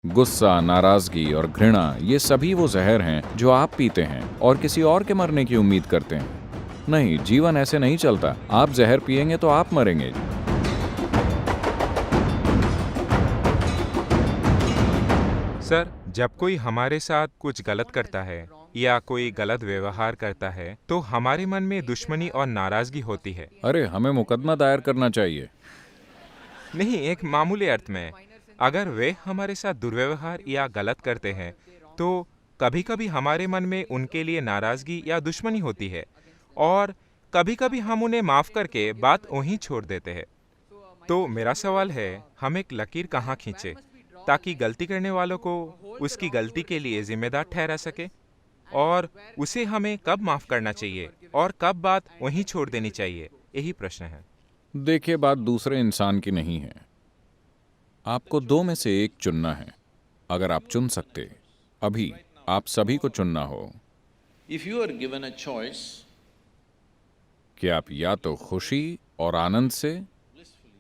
गुस्सा, नाराजगी और घृणा ये सभी वो जहर हैं जो आप पीते हैं और किसी और के मरने की उम्मीद करते हैं। नहीं, जीवन ऐसे नहीं चलता। आप जहर पिएंगे तो आप मरेंगे। सर, जब कोई हमारे साथ कुछ गलत करता है या कोई गलत व्यवहार करता है तो हमारे मन में दुश्मनी और नाराजगी होती है। अरे, हमें मुकदमा दायर करना चाहिए। नहीं, एक मामूली अर्थ में, अगर वे हमारे साथ दुर्व्यवहार या गलत करते हैं तो कभी-कभी हमारे मन में उनके लिए नाराजगी या दुश्मनी होती है और कभी-कभी हम उन्हें माफ करके बात वहीं छोड़ देते हैं। तो मेरा सवाल है, हम एक लकीर कहाँ खींचे ताकि गलती करने वालों को उसकी गलती के लिए जिम्मेदार ठहरा सके, और उसे हमें कब माफ करना चाहिए और कब बात वहीं छोड़ देनी चाहिए, यही प्रश्न है। देखिए, बात दूसरे इंसान की नहीं है। आपको दो में से एक चुनना है। अगर आप चुन सकते, अभी आप सभी को चुनना हो If you are given a choice, कि आप या तो खुशी और आनंद से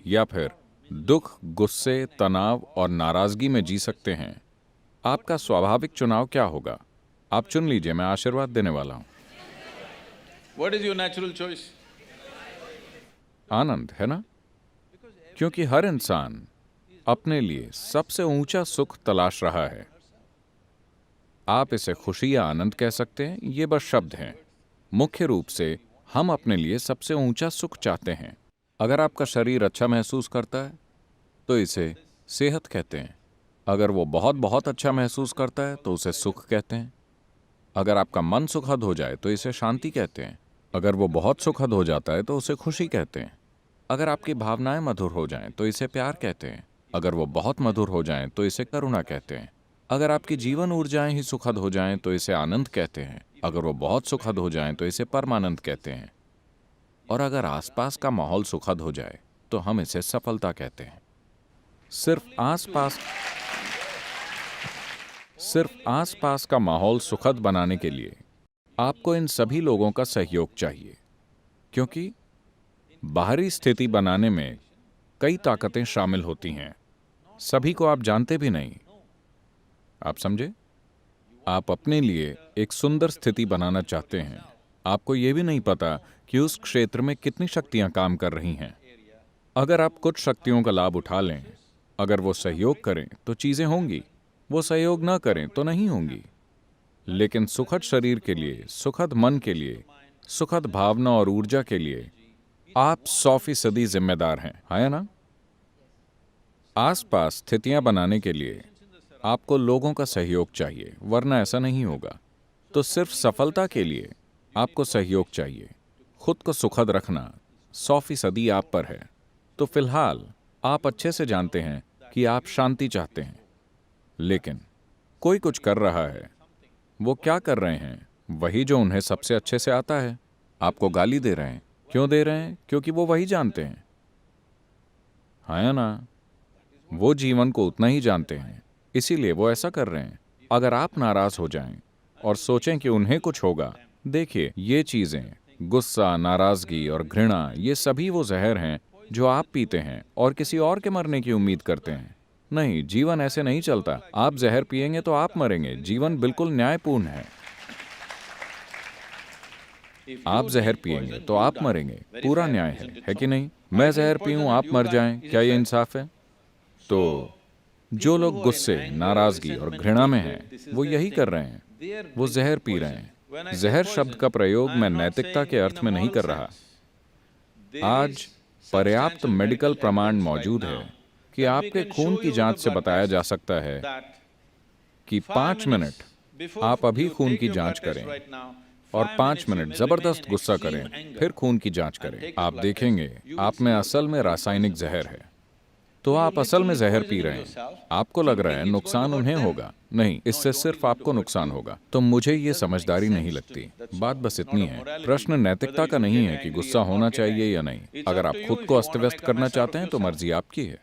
या फिर दुख, गुस्से, तनाव और नाराजगी में जी सकते हैं, आपका स्वाभाविक चुनाव क्या होगा? आप चुन लीजिए, मैं आशीर्वाद देने वाला हूं। what is your natural choice? आनंद, है ना? क्योंकि हर इंसान अपने लिए सबसे ऊंचा सुख तलाश रहा है। आप इसे खुशी या आनंद कह सकते हैं, ये बस शब्द हैं। मुख्य रूप से हम अपने लिए सबसे ऊंचा सुख चाहते हैं। अगर आपका शरीर अच्छा महसूस करता है तो इसे सेहत कहते हैं। अगर वो बहुत बहुत अच्छा महसूस करता है तो उसे सुख कहते हैं। अगर आपका मन सुखद हो जाए तो इसे शांति कहते हैं। अगर वो बहुत सुखद हो जाता है तो उसे खुशी कहते हैं। अगर आपकी भावनाएं मधुर हो जाएं तो इसे प्यार कहते हैं। अगर वो बहुत मधुर हो जाएं तो इसे करुणा कहते हैं। अगर आपकी जीवन ऊर्जाएं ही सुखद हो जाएं तो इसे आनंद कहते हैं। अगर वो बहुत सुखद हो जाएं तो इसे परमानंद कहते हैं। और अगर आसपास का माहौल सुखद हो जाए तो हम इसे सफलता कहते हैं। सिर्फ आसपास का माहौल सुखद बनाने के लिए आपको इन सभी लोगों का सहयोग चाहिए, क्योंकि बाहरी स्थिति बनाने में कई ताकतें शामिल होती हैं। सभी को आप जानते भी नहीं। आप समझे? आप अपने लिए एक सुंदर स्थिति बनाना चाहते हैं। आपको यह भी नहीं पता कि उस क्षेत्र में कितनी शक्तियां काम कर रही हैं। अगर आप कुछ शक्तियों का लाभ उठा लें, अगर वो सहयोग करें तो चीजें होंगी, वो सहयोग ना करें तो नहीं होंगी। लेकिन सुखद शरीर के लिए, सुखद मन के लिए, सुखद भावना और ऊर्जा के लिए आप 100% जिम्मेदार हैं, है ना? आसपास स्थितियां बनाने के लिए आपको लोगों का सहयोग चाहिए, वरना ऐसा नहीं होगा। तो सिर्फ सफलता के लिए आपको सहयोग चाहिए। खुद को सुखद रखना 100% आप पर है। तो फिलहाल आप अच्छे से जानते हैं कि आप शांति चाहते हैं, लेकिन कोई कुछ कर रहा है। वो क्या कर रहे हैं? वही जो उन्हें सबसे अच्छे से आता है। आपको गाली दे रहे हैं। क्यों दे रहे हैं? क्योंकि वो वही जानते हैं, है ना? वो जीवन को उतना ही जानते हैं, इसीलिए वो ऐसा कर रहे हैं। अगर आप नाराज हो जाएं और सोचें कि उन्हें कुछ होगा, देखिए, ये चीजें, गुस्सा, नाराजगी और घृणा, ये सभी वो जहर हैं जो आप पीते हैं और किसी और के मरने की उम्मीद करते हैं। नहीं, जीवन ऐसे नहीं चलता। आप जहर पिएंगे तो आप मरेंगे। जीवन बिल्कुल न्यायपूर्ण है। आप जहर पिएंगे तो आप मरेंगे, पूरा न्याय है कि नहीं? मैं जहर पीऊं, आप मर जाएं, क्या ये इंसाफ है? तो जो लोग गुस्से, नाराजगी और घृणा में हैं, वो यही कर रहे हैं। वो जहर पी रहे हैं। जहर शब्द का प्रयोग मैं नैतिकता के अर्थ में नहीं कर रहा। आज पर्याप्त मेडिकल प्रमाण मौजूद है कि आपके खून की जांच से बताया जा सकता है कि 5 मिनट आप अभी खून की जांच करें और 5 मिनट जबरदस्त गुस्सा करें, फिर खून की जांच करें। आप देखेंगे आप में असल में रासायनिक जहर है। तो आप असल में जहर पी रहे हैं। आपको लग रहा है नुकसान उन्हें होगा। नहीं, इससे सिर्फ आपको नुकसान होगा। तो मुझे ये समझदारी नहीं लगती। बात बस इतनी है। प्रश्न नैतिकता का नहीं है कि गुस्सा होना चाहिए या नहीं। अगर आप खुद को अस्त व्यस्त करना चाहते हैं तो मर्जी आपकी है।